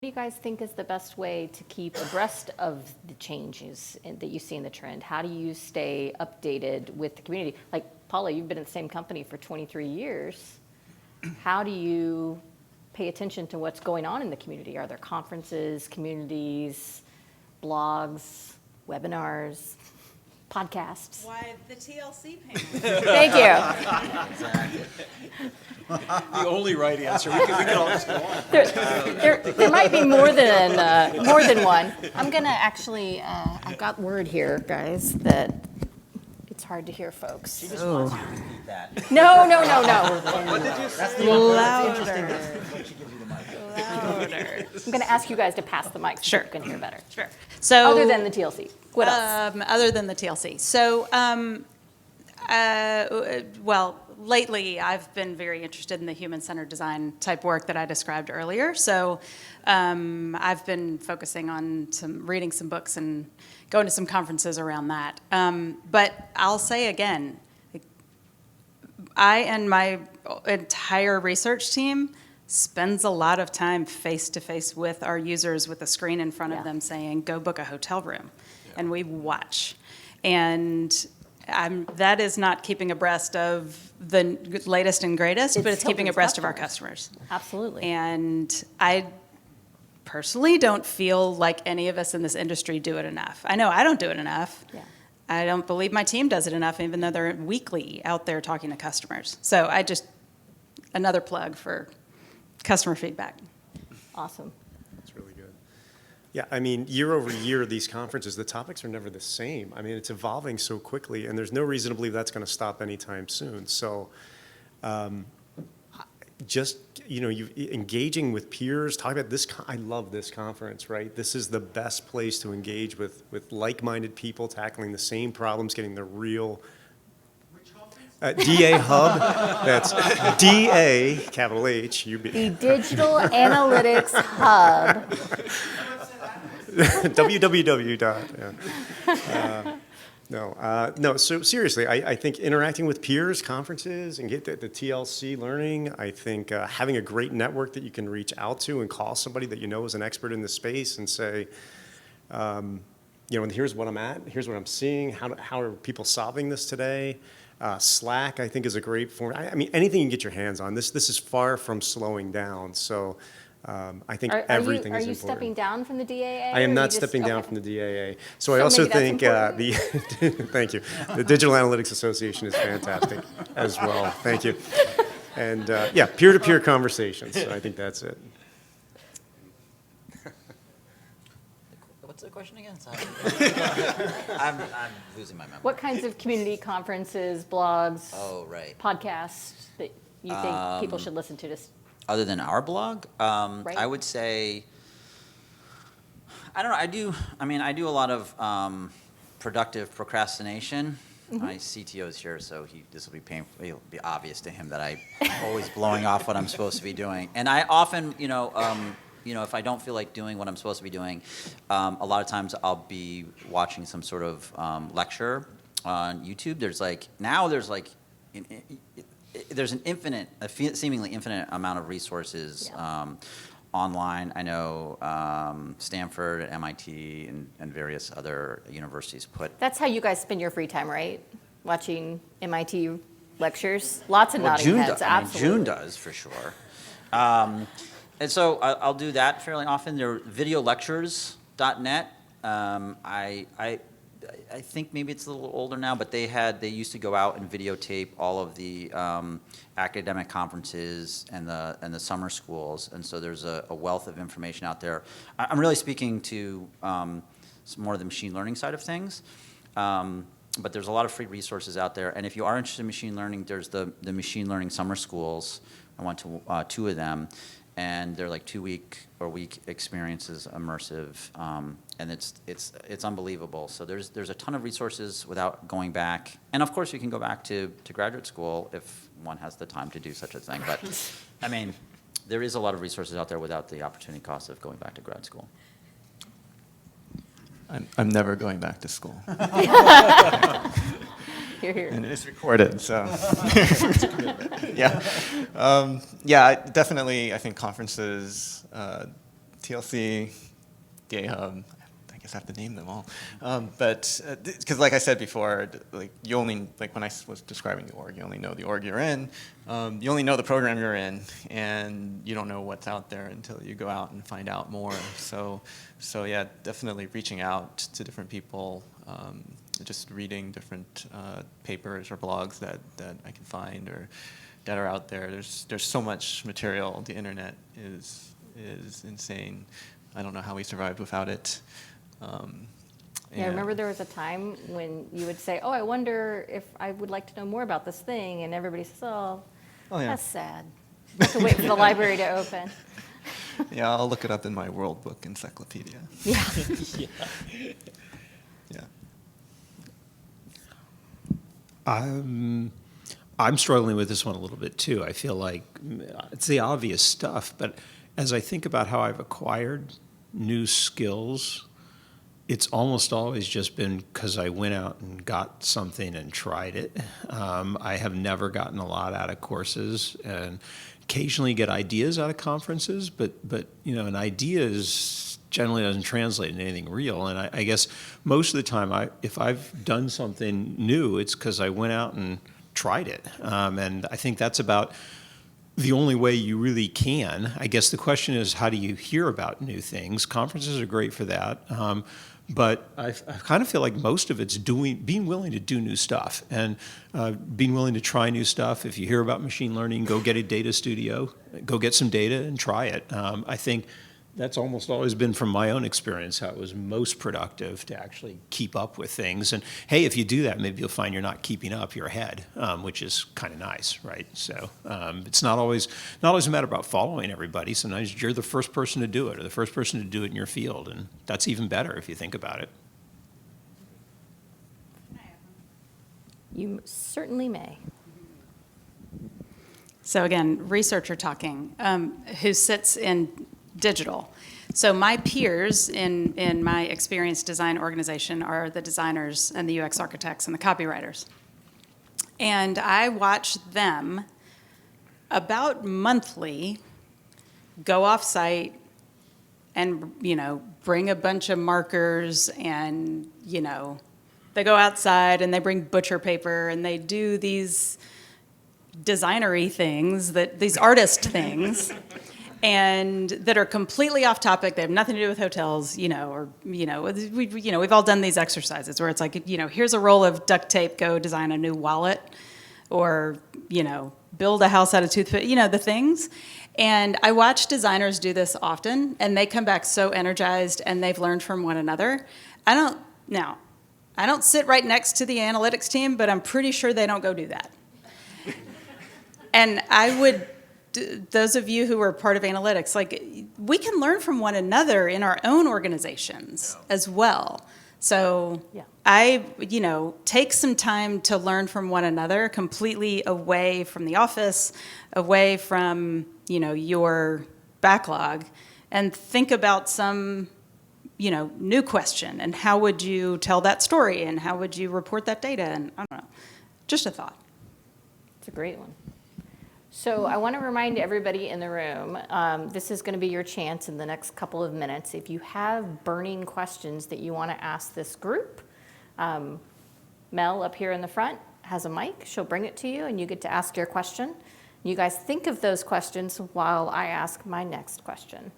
do you guys think is the best way to keep abreast of the changes that you see in the trend? How do you stay updated with the community? Like, Paula, you've been in the same company for 23 years. How do you pay attention to what's going on in the community? Are there conferences, communities, blogs, webinars, podcasts? Why, the TLC panel. Thank you. Exactly. The only right answer. We can all just go on. There might be more than one. I'm gonna actually, I've got word here, guys, that it's hard to hear folks. She just wants you to repeat that. No. What did you say? That's the interesting when she gives you the mic. Louder. I'm gonna ask you guys to pass the mic so Sure. you can hear better. Sure. So, Other than the TLC, what else? other than the TLC. So, well, lately I've been very interested in the human-centered design type work that I described earlier. So, I've been focusing on reading some books and going to some conferences around that. But I'll say again, I and my entire research team spends a lot of time face-to-face with our users with a screen in front of them saying, go book a hotel room. And we watch. And that is not keeping abreast of the latest and greatest, but it's keeping Hilton's abreast of our customers. Absolutely. And I personally don't feel like any of us in this industry do it enough. I know I don't do it enough. Yeah. I don't believe my team does it enough, even though they're weekly out there talking to customers. So another plug for customer feedback. Awesome. That's really good. Yeah, I mean, year over year, these conferences, the topics are never the same. I mean, it's evolving so quickly, and there's no reason to believe that's going to stop anytime soon. So engaging with peers, talking about this, I love this conference, right? This is the best place to engage with like-minded people, tackling the same problems, getting the real DA Hub, that's DA, capital H, UB. The Digital Analytics Hub. www. No, so seriously, I think interacting with peers, conferences, and get the TLC learning, I think having a great network that you can reach out to and call somebody that you know is an expert in the space and say, and here's what I'm at, here's what I'm seeing, how are people solving this today? Slack, I think, is a great form. I mean, anything you can get your hands on. This is far from slowing down. So I think everything is important. Are you stepping down from the DAA? I am not stepping down from the DAA. So I So also maybe that's think thank you. The Digital Analytics Association is fantastic as well. Thank you. And peer-to-peer conversations. So I think that's it. What's the question again? Sorry. I'm losing my memory. What kinds of community conferences, blogs, Right. podcasts that you think people should listen to? Other than our blog, Right. I would say, I don't know. I do a lot of productive procrastination. Mm-hmm. My CTO is here, so this will be painful. It'll be obvious to him that I'm always blowing off what I'm supposed to be doing. And I often, if I don't feel like doing what I'm supposed to be doing, a lot of times I'll be watching some sort of lecture on YouTube. There's an seemingly infinite amount of resources online. I know Stanford, MIT, and various other universities put. That's how you guys spend your free time, right? Watching MIT lectures. Lots of nodding June heads. does. Absolutely. June does for sure. And so I'll do that fairly often. There are videolectures.net. I think maybe it's a little older now, but they used to go out and videotape all of the academic conferences and the summer schools, and so there's a wealth of information out there. I'm really speaking to some more of the machine learning side of things, but there's a lot of free resources out there. And if you are interested in machine learning, there's the machine learning summer schools. I went to 2 of them. And they're like 2-week or week experiences, immersive, and it's unbelievable. So there's a ton of resources without going back, and of course you can go back to graduate school if one has the time to do such a thing. But I mean, there is a lot of resources out there without the opportunity cost of going back to grad school. I'm never going back to school. Hear, hear. And it's recorded, so. Yeah. Definitely, I think conferences, TLC, DA Hub. I guess I have to name them all. But because, like I said before, like you only like when I was describing the org, you only know the org you're in. You only know the program you're in, and you don't know what's out there until you go out and find out more. So yeah, definitely reaching out to different people, just reading different papers or blogs that I can find or that are out there. There's so much material. The internet is insane. I don't know how we survived without it. Yeah, I remember there was a time when you would say, "Oh, I wonder if I would like to know more about this thing," and everybody says, "Oh, Oh, yeah. that's sad. You have to wait for the library to open." Yeah, I'll look it up in my World Book Encyclopedia. Yeah. Yeah. I'm struggling with this one a little bit too. I feel like it's the obvious stuff, but as I think about how I've acquired new skills, it's almost always just been because I went out and got something and tried it. I have never gotten a lot out of courses, and occasionally get ideas out of conferences, but you know, an idea generally doesn't translate into anything real. And I guess most of the time, if I've done something new, it's because I went out and tried it. And I think that's about the only way you really can. I guess the question is, how do you hear about new things? Conferences are great for that. But I kind of feel like most of it's being willing to do new stuff and being willing to try new stuff. If you hear about machine learning, go get a data studio, go get some data and try it. I think that's almost always been from my own experience how it was most productive to actually keep up with things. And hey, if you do that, maybe you'll find you're not keeping up, you're ahead, which is kind of nice, right? So it's not always a matter about following everybody. Sometimes you're the first person to do it or the first person to do it in your field, and that's even better if you think about it. You certainly may. So again, researcher talking, who sits in digital. So my peers in my experience design organization are the designers and the UX architects and the copywriters. And I watch them about monthly go off site and, you know, bring a bunch of markers and, you know, they go outside and they bring butcher paper and they do these designery things, these artist things, and that are completely off topic. They have nothing to do with hotels, you know, or, you know, we've all done these exercises where it's like, you know, here's a roll of duct tape, go design a new wallet, or, you know, build a house out of toothpaste, you know, the things. And I watch designers do this often, and they come back so energized, and they've learned from one another. I don't sit right next to the analytics team, but I'm pretty sure they don't go do that. And I would, those of you who are part of analytics, like, we can learn from one another in our own organizations as well. So Yeah. I, you know, take some time to learn from one another, completely away from the office, away from, you know, your backlog, and think about some, you know, new question, and how would you tell that story, and how would you report that data, and I don't know, just a thought. It's a great one. So I want to remind everybody in the room, this is going to be your chance in the next couple of minutes. If you have burning questions that you want to ask this group, Mel up here in the front has a mic. She'll bring it to you, and you get to ask your question. You guys think of those questions while I ask my next question.